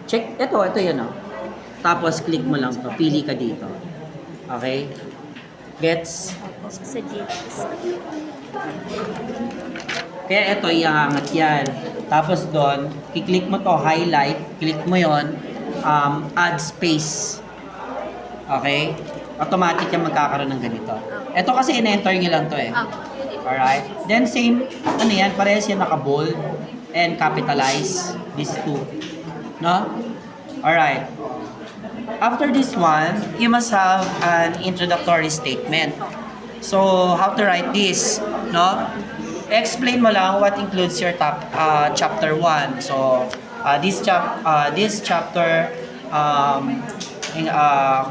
Check, ito yun o. Tapos click mo lang to, pili ka dito. Okay? Gets? Sa GS. Kaya ito, iangat yan. Tapos doon, kiklik mo to, highlight, click mo yon, add space. Okay? Automatic yung magkakaroon ng ganito. Ito kasi in-enter nyo lang to eh. Alright? Then same, ano yan, parehas yan naka-bold and capitalize, these two. No? Alright. After this one, you must have an introductory statement. So, how to write this? No? Explain mo lang what includes your chapter 1. So, this chapter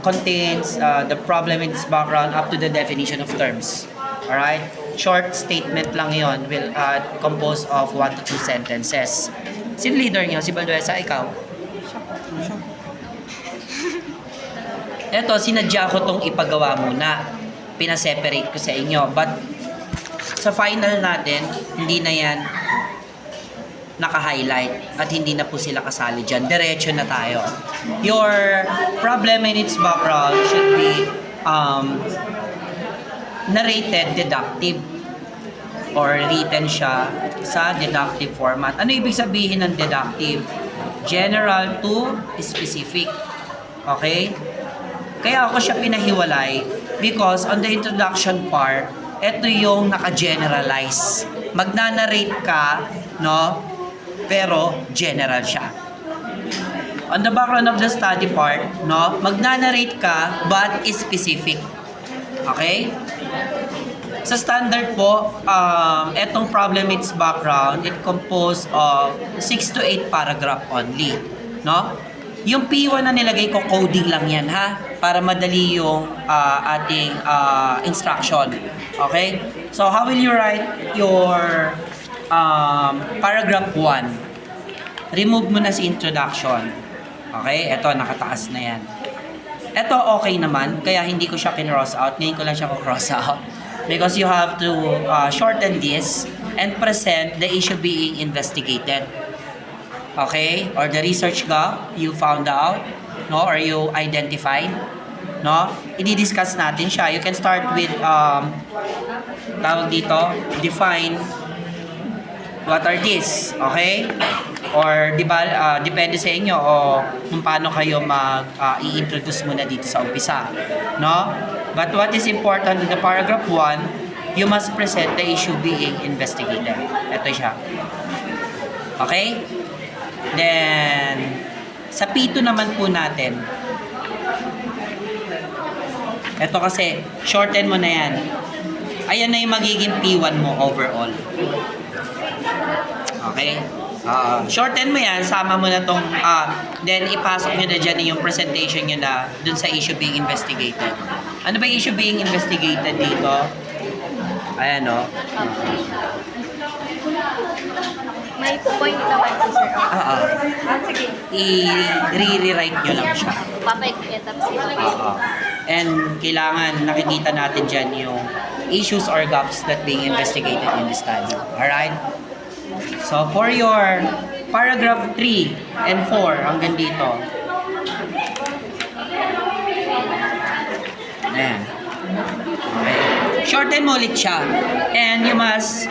contains the problem in its background up to the definition of terms. Alright? Short statement lang yon, will compose of 1 to 2 sentences. Sino leader nyo? Si Balduesa, ikaw? Eto, sinadya ko tong ipagawa muna. Pinaseparate ko sa inyo. But, sa final natin, hindi na yan naka-highlight at hindi na po sila kasali dyan. Diretso na tayo. Your problem in its background should be narrated deductive or written siya sa deductive format. Ano ibig sabihin ng deductive? General to specific. Okay? Kaya ako siya pinahiwalay because on the introduction part, ito yung naka-generalize. Magna-narrate ka, no? Pero general siya. On the background of the study part, no? Magna-narrate ka but specific. Okay? Sa standard po, etong problem its background, it composed of 6 to 8 paragraph only. No? Yung P1 na nilagay ko, coding lang yan, ha? Para madali yung ating instruction. Okay? So, how will you write your paragraph 1? Remove mo na si introduction. Okay? Ito, nakataas na yan. Ito, okay naman. Kaya hindi ko siya kin-cross out. Ngayon ko lang siya ko-cross out. Because you have to shorten this and present the issue being investigated. Okay? Or the research gap you found out, no? Or you identified, no? I-discuss natin siya. You can start with tawag dito, define what are these, okay? Or depende sa inyo o kung paano kayo i-introduce muna dito sa umpisa, no? But what is important in the paragraph 1, you must present the issue being investigated. Ito siya. Okay? Then, sa P2 naman po natin, ito kasi, shorten mo na yan. Ayan na yung magiging P1 mo overall. Okay? Shorten mo yan, sama mo na tong, then ipasok nyo na dyan yung presentation nyo na dun sa issue being investigated. Ano ba yung issue being investigated dito? Ayan o. May point naman si Sir. Sige. I-rewrite nyo lang siya. Papag-etap sila. And kailangan nakikita natin dyan yung issues or gaps that being investigated in the study. Alright? So, for your paragraph 3 and 4, hanggang dito. Ayan. Okay. Shorten mo ulit siya. And you must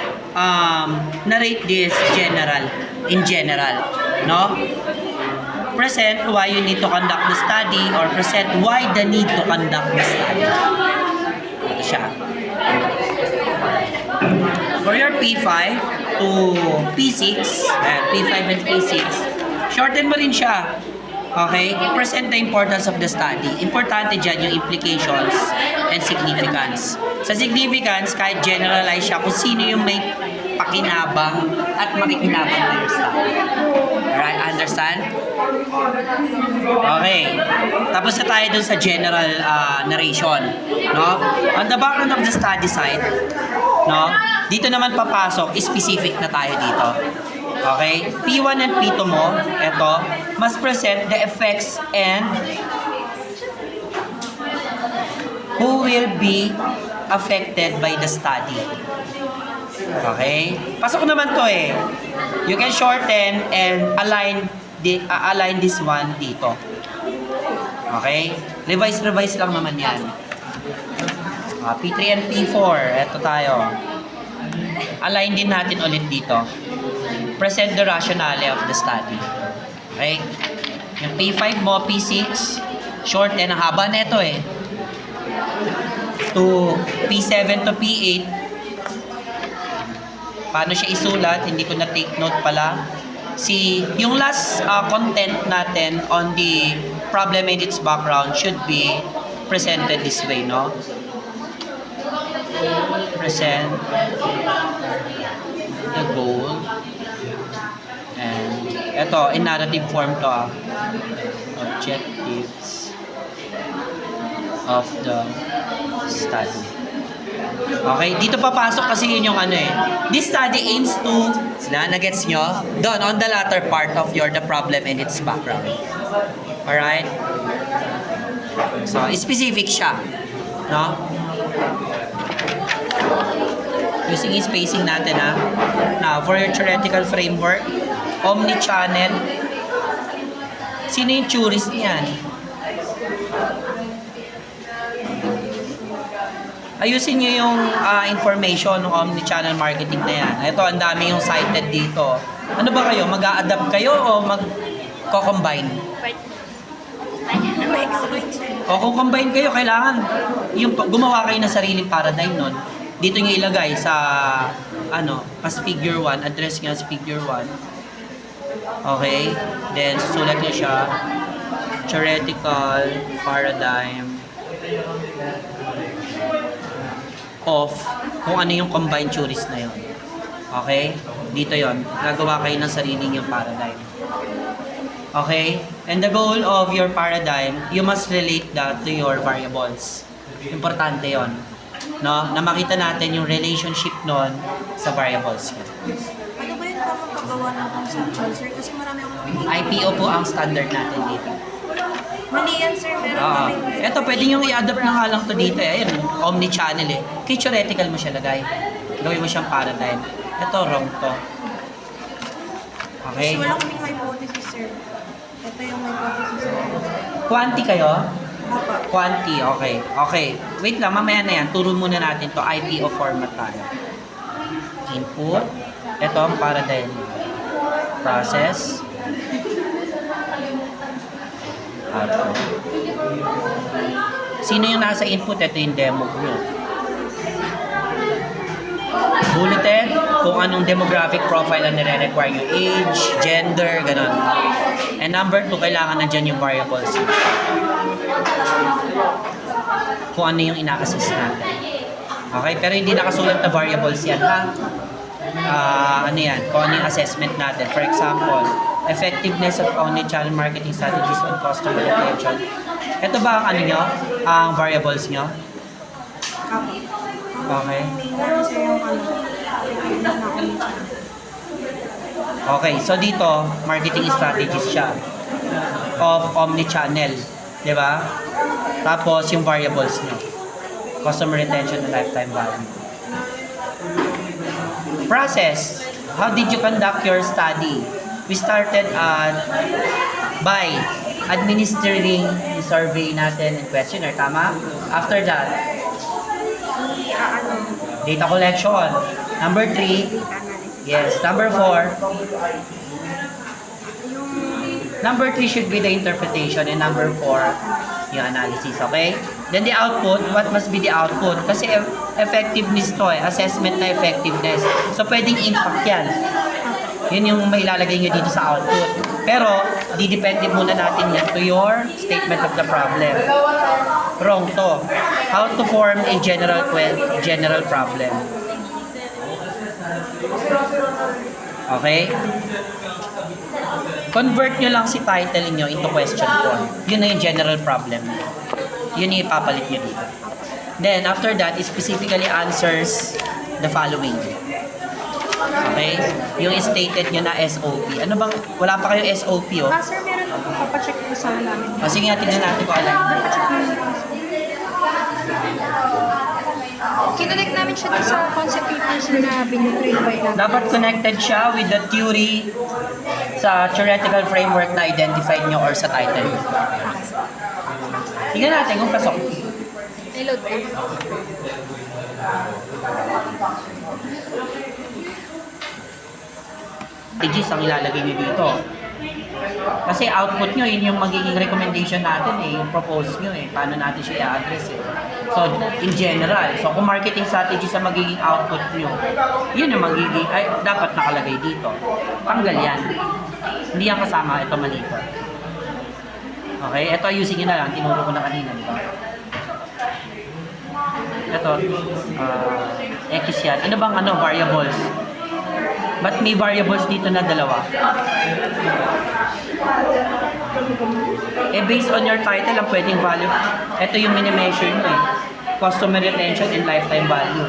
narrate this in general. No? Present why you need to conduct the study or present why the need to conduct the study. Ito siya. For your P5 to P6, P5 and P6, shorten mo rin siya. Okay? Present the importance of the study. Importante dyan yung implications and significance. Sa significance, kahit generalize siya kung sino yung may pakinabang at makikinabang na yung study. Alright? Understand? Okay. Tapos na tayo dun sa general narration. No? On the background of the study side, no? Dito naman papasok, specific na tayo dito. Okay? P1 and P2 mo, eto, must present the effects and who will be affected by the study. Okay? Pasok naman to eh. You can shorten and align align this one dito. Okay? Revise lang naman yan. P3 and P4. Ito tayo. Align din natin ulit dito. Present the rationale of the study. Okay? Yung P5 mo, P6, short ang haba nito eh. To P7 to P8, paano siya isulat? Hindi ko na take note pala. Yung last content natin on the problem and its background should be presented this way, no? Present the goal. And ito, in narrative form to objectives of the study. Okay, dito papasok kasi yun yung ano eh. This study aims to, nagets nyo? Doon, on the latter part of the problem and its background. Alright? So, specific siya. No? Using spacing natin ha. Now, for your theoretical framework, omni-channel. Sino yung tourist niyan? Ayusin nyo yung information ng omni-channel marketing na yan. Ito, ang dami yung cited dito. Ano ba kayo? Mag-a-adapt kayo o mag-combine? O kung combine kayo, kailangan yung gumawa kayo ng sariling paradigm nun. Dito nyo ilagay sa as figure 1, address nyo as figure 1. Okay? Then, susulat nyo siya. Theoretical paradigm of kung ano yung combined theories na yun. Okay? Dito yon. Gagawa kayo ng sarili yung paradigm. Okay? And the goal of your paradigm, you must relate that to your variables. Importante yon. No? Na makita natin yung relationship nun sa variables. Ano ba yung tamang paggawa ng conceptual, sir? Kasi marami akong IPO po ang standard natin dito. mali yan, sir. Meron kami. Ito, pwede nyo i-adapt na nga lang to dito. Ayun, omni-channel eh. Kay theoretical mo siya lagay. Gawin mo siyang paradigm. Ito, wrong to. Okay? Kasi wala kaming hypothesis, sir. Ito yung hypothesis, sir. Quanti kayo? Opo. Quanti, okay. Okay. Wait lang, mamaya na yan. Turo muna natin to IPO format tayo. Input. Ito ang paradigm. Process. Output. Sino yung nasa input? Ito yung demo nyo. Bulleted kung anong demographic profile ang nire-require nyo. Age, gender, ganun. And number 2, kailangan nandyan yung variables. Kung ano yung ina-assess natin. Okay? Pero hindi nakasulat na variables yan, ha? Ano yan? Kung ano yung assessment natin. For example, effectiveness of omnichannel marketing strategies on customer retention. Ito ba ang ano nyo? Ang variables nyo? Okay. Sir, yung effectiveness na omnichannel. Okay, so dito, marketing strategies siya of omnichannel. Diba? Tapos yung variables nyo. Customer retention and lifetime value. Process. How did you conduct your study? We started by administering the survey natin and questionnaire. Tama? After that, data collection. Number 3, yes. Number 4, number 3 should be the interpretation and number 4, yung analysis. Okay? Then the output, what must be the output? Kasi effectiveness to eh. Assessment na effectiveness. So, pwedeng impact yan. Yun yung may ilalagay nyo dito sa output. Pero, didepende muna natin yan to your statement of the problem. Wrong to. How to form a general problem. Okay? Convert nyo lang si title nyo into question form. Yun na yung general problem. Yun yung ipapalit nyo dito. Then, after that, it specifically answers the following. Okay? Yung stated nyo na SOP. Ano bang, wala pa kayong SOP, oh? Sir, meron ako. Papacheck ko sa namin. O sige nga, tingnan natin kung alam. Kinonect namin siya dun sa concept papers na binitreatment namin. Dapat connected siya with the theory sa theoretical framework na identified nyo or sa title. Tingnan natin kung pasok. Reload ka. Pages ang ilalagay nyo dito. Kasi output nyo, yun yung magiging recommendation natin eh, yung propose nyo eh, paano natin siya i-address eh. So, in general, so kung marketing strategy sa magiging output nyo, yun yung magiging, ay, dapat nakalagay dito. Tanggal yan. Hindi yan kasama, ito mali ito. Okay, ito ayusin nyo na lang, tinuro ko na kanina, di ba? Ito, X yan. Ano bang variables? Ba't may variables dito na dalawa? Based on your title, ang pwedeng value. Ito yung mini-measure nyo eh. Customer retention and lifetime value.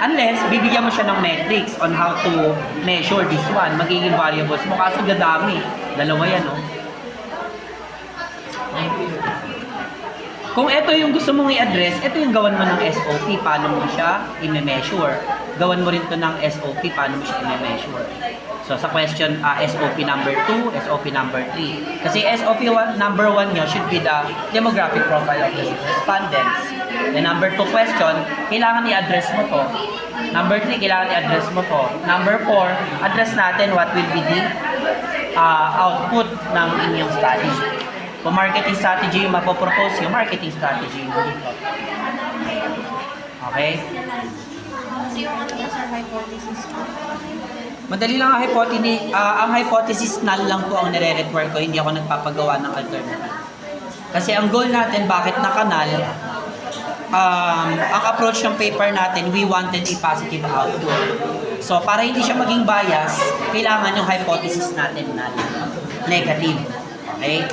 Unless, bibigyan mo siya ng metrics on how to measure this one. Magiging variables mo. Kaso dadami. Dalawa yan, no? Kung ito yung gusto mong i-address, ito yung gawan mo ng SOP, paano mo siya i-measure. Gawan mo rin to ng SOP, paano mo siya i-measure. So sa question, SOP number 2, SOP number 3. Kasi SOP number 1 nyo should be the demographic profile of the respondents. The number 2 question, kailangan i-address mo to. Number 3, kailangan i-address mo to. Number 4, address natin what will be the output ng inyong study. Kung marketing strategy yung mapopropose, yung marketing strategy mo dito. Okay? So yung ano ba sa hypothesis mo? Madali lang ang hypothesis. Ang hypothesis null lang po ang nire-require ko, hindi ako nagpapagawa ng alternative. Kasi ang goal natin, bakit naka-null, ang approach ng paper natin, we wanted a positive output. So, para hindi siya maging bias, kailangan yung hypothesis natin null. Negative. Okay?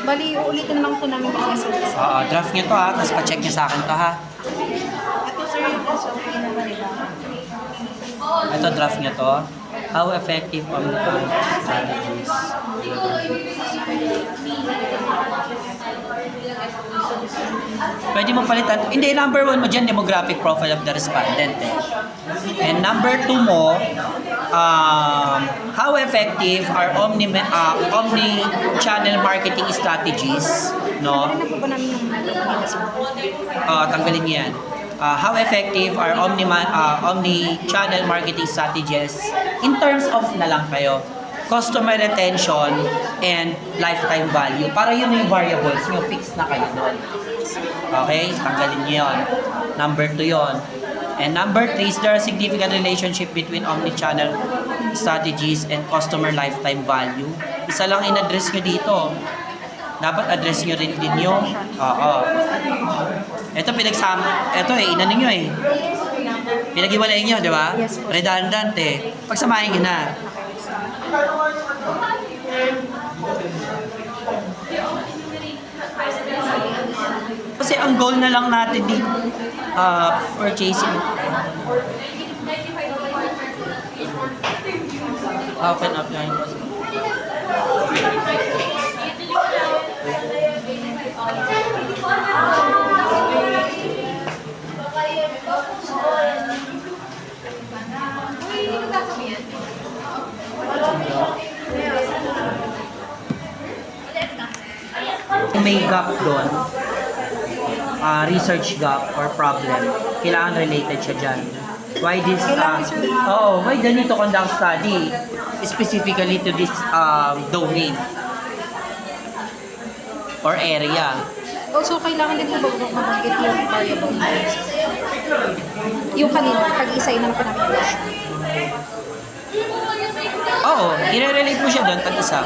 Bali, uulitin lang po namin yung SOP. Draft nyo to ha, tapos pa-check nyo sa akin to ha. Ito sir yung SOP na ba, diba? Ito, draft nyo to. How effective omnichannel strategies? Pwede mo palitan. Hindi, number 1 mo dyan, demographic profile of the respondent. Eh. And number 2 mo, how effective are omni-channel marketing strategies, no? Ano po ba namin yung Tanggalin niyo yan. How effective are omni-channel marketing strategies in terms of na lang kayo, customer retention and lifetime value. Para yun yung variables nyo, fix na kayo doon. Okay? Tanggalin niyo yun. Number 2 yun. And number 3 is there a significant relationship between omni-channel strategies and customer lifetime value. Isa lang in-address nyo dito. Dapat address nyo rin din yung ito inano nyo eh. Pinag-iwalay nyo, di ba? Yes, po. Redundant eh. Pagsamahin nyo na. Kasi ang goal na lang natin di purchasing. Open up yan. Kung may gap doon, research gap or problem, kailangan related siya dyan. Why this, why the need to conduct study specifically to this domain or area? Also, kailangan din po ba mabanggit yung variable yung kanina, pag-isay naman po namin yung question. Oo, i-relate mo siya doon pag-isa.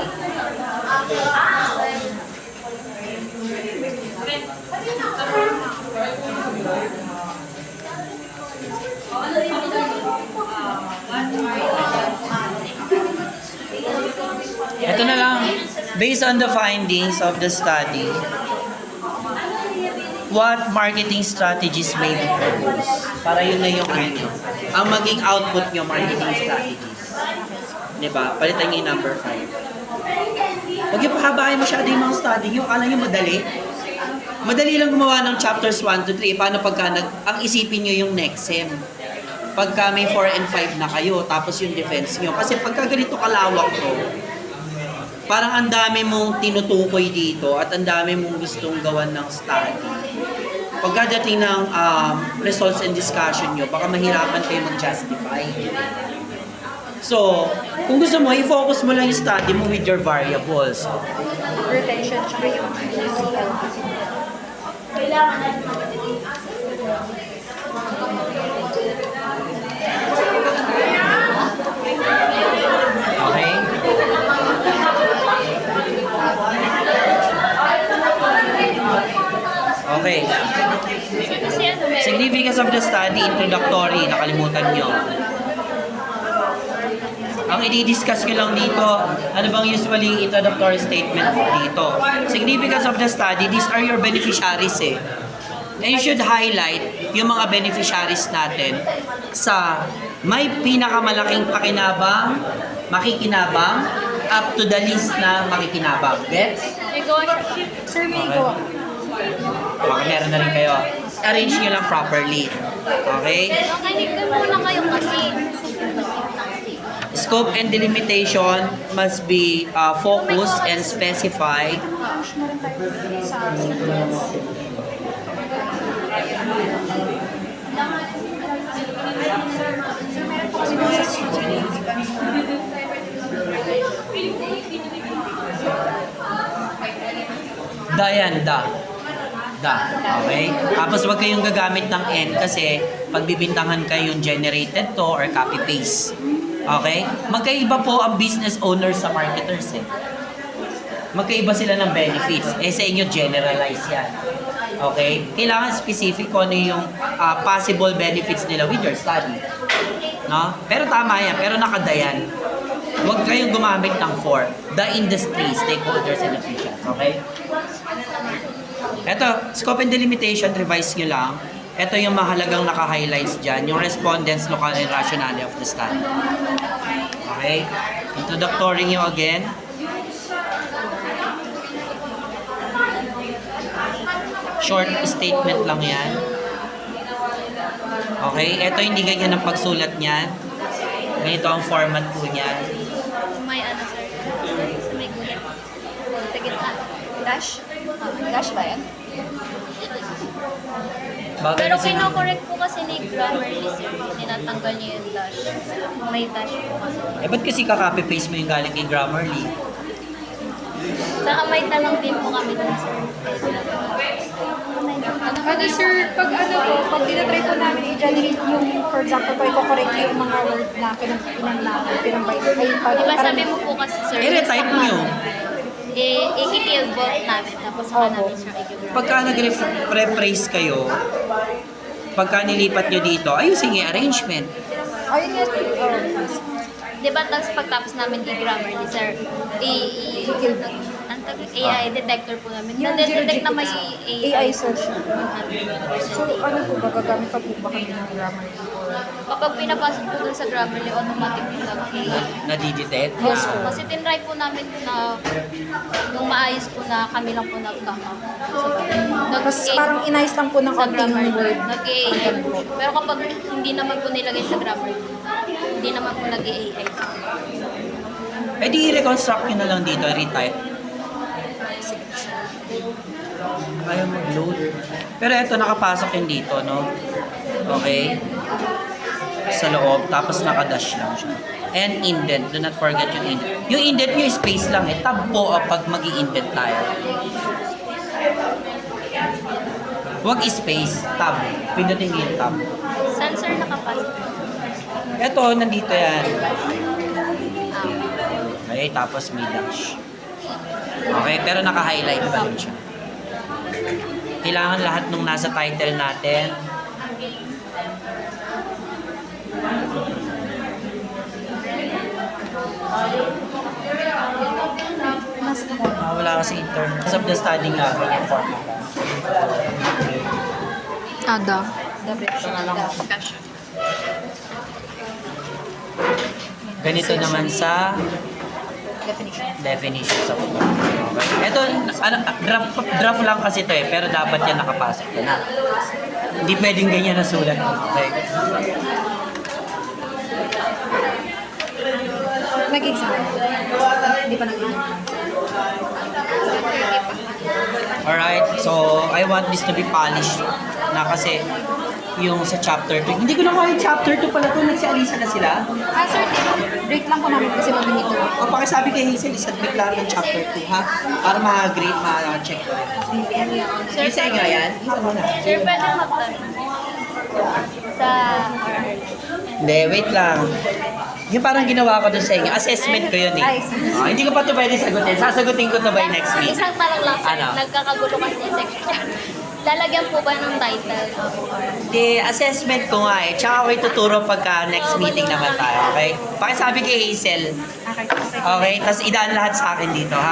Ito na lang. Based on the findings of the study, what marketing strategies may be proposed? Para yun na yung ang maging output nyo, marketing strategies. Diba? Palitan nyo yung number 5. Huwag yung pahabahin masyado yung mga study nyo. Kala nyo madali. Madali lang gumawa ng chapters 1 to 3. Paano pagka ang isipin nyo yung next sem? Pagka may 4 and 5 na kayo, tapos yung defense nyo. Kasi pagka ganito kalawak to, parang ang dami mong tinutukoy dito at ang dami mong gustong gawan ng study. Pagkadating ng results and discussion nyo, baka mahirapan kayo mag-justify. So, kung gusto mo, i-focus mo lang yung study mo with your variables. Retention, tsaka yung UCL. Okay? Okay. Kasi ano, meron. Significance of the study, introductory, nakalimutan nyo. Ang i-discuss ko lang dito, ano bang usually introductory statement dito? Significance of the study, these are your beneficiaries eh. And you should highlight yung mga beneficiaries natin sa may pinakamalaking pakinabang, makikinabang, up to the list na makikinabang. Gets? May gawa siya. Sir, may gawa. Okay, meron na rin kayo. Arrange nyo lang properly. Okay? Makinig ka muna kayo kasi. Scope and delimitation must be focused and specified. Sa sequence. Da yan, da. Da. Okay? Tapos wag kayong gagamit ng N kasi pagbibintangan kayo yung generated to or copy-paste. Okay? Magkaiba po ang business owners sa marketers eh. Magkaiba sila ng benefits. Eh sa inyo, generalize yan. Okay? Kailangan specific kung ano yung possible benefits nila with your study. No? Pero tama yan. Pero nakadayan. Huwag kayong gumamit ng for. The industry, stakeholders, and officials. Okay? Ito, scope and delimitation, revise nyo lang. Ito yung mahalagang naka-highlights dyan. Yung respondents, local, and rationale of the study. Okay? Introductory nyo again. Short statement lang yan. Okay? Ito hindi ganyan ang pagsulat niyan. Ganito ang format po niyan. May ano, sir. Sa may gulit. Sa gitna. Dash? Dash ba yan? Bagay Pero kasi ng- kino-correct po kasi ni Grammarly, sir. Tinatanggal niya yung dash. May dash po kasi. ba't kasi kaka-copy-paste mo yung galing kay Grammarly? Saka may tanong din po kami dun, sir. Ano sir, pag ano po, pag tinatry po namin i-generate yung, for example, po i-correct yung mga word na pinambay, ay pag Diba sabi mo po kasi, sir, I-retype nyo. i-kill bolt namin, tapos saka namin siya i-give. Pagka nag-rephrase kayo, pagka nilipat nyo dito, ayusin yung arrangement. ayun nga, Diba, tapos pagtapos namin i-Grammarly, sir, AI detector po namin. yung Nade-detect na may AI search. 100%. So, ano po ba, gagamit pa po ba kami ng grammar or Kapag pinapasok po dun sa Grammarly, automatic po nag-AI. Nadidetect? Yes, po. Kasi tinry po namin na nung maayos po na kami lang po nagkaka. Tapos parang inayos lang po ng sa konting Grammarly. word. Nag-AI po. Pero kapag hindi naman po nilagay sa Grammarly, hindi naman po nag-AI. Eh di i-reconstruct nyo na lang dito, retype. Ayaw mag-load. Pero eto, nakapasok yun dito, no? Okay? Sa loob, tapos nakadash lang siya. And indent. Do not forget yung indent. Yung indent nyo, space lang eh. Tab po pag mag-i-indent tayo. Huwag space. Tab. Pindutin yung tab. Sensor nakapasok. Eto, nandito yan. Okay, tapos may dash. Okay, pero naka-highlight pa rin siya. Kailangan lahat nung nasa title natin. Wala kasi internet. Sa the study nga, yung format. Ada. Ganito naman sa definitions. Definitions of law. Okay. Ito, ano, draft lang kasi ito pero dapat yan nakapasok na. Hindi pwedeng ganyan na sulat. Okay. Nag-exam. Hindi pa nag-exam. Alright, so I want this to be polished na kasi yung sa chapter 2. Hindi ko na kaya yung chapter 2 pala to. Nagsi-alisa na sila. Sir, break lang po namin kasi mag-meter. O pakisabi kay Hazel, isubmit lang ng chapter 2, ha? Para ma-grade, ma-check ko. Yung sa inyo, yan? Ano na? Sir, pwede magtanong sa RR. Hindi, wait lang. Yung parang ginawa ko dun sa inyo, assessment ko yun eh. Ay, Hindi ko pa ito pwede sagutin. Sasagutin ko ito by next week. Isang tanong lang, sir. Ano? Nagkakagulo kasi yung section. Lalagyan po ba ng title? Hindi, assessment ko nga eh. Tsaka ako ituturo pagka next meeting naman tayo, okay? Pakisabi kay Hazel, okay. okay? Tapos idaan lahat sa akin dito, ha?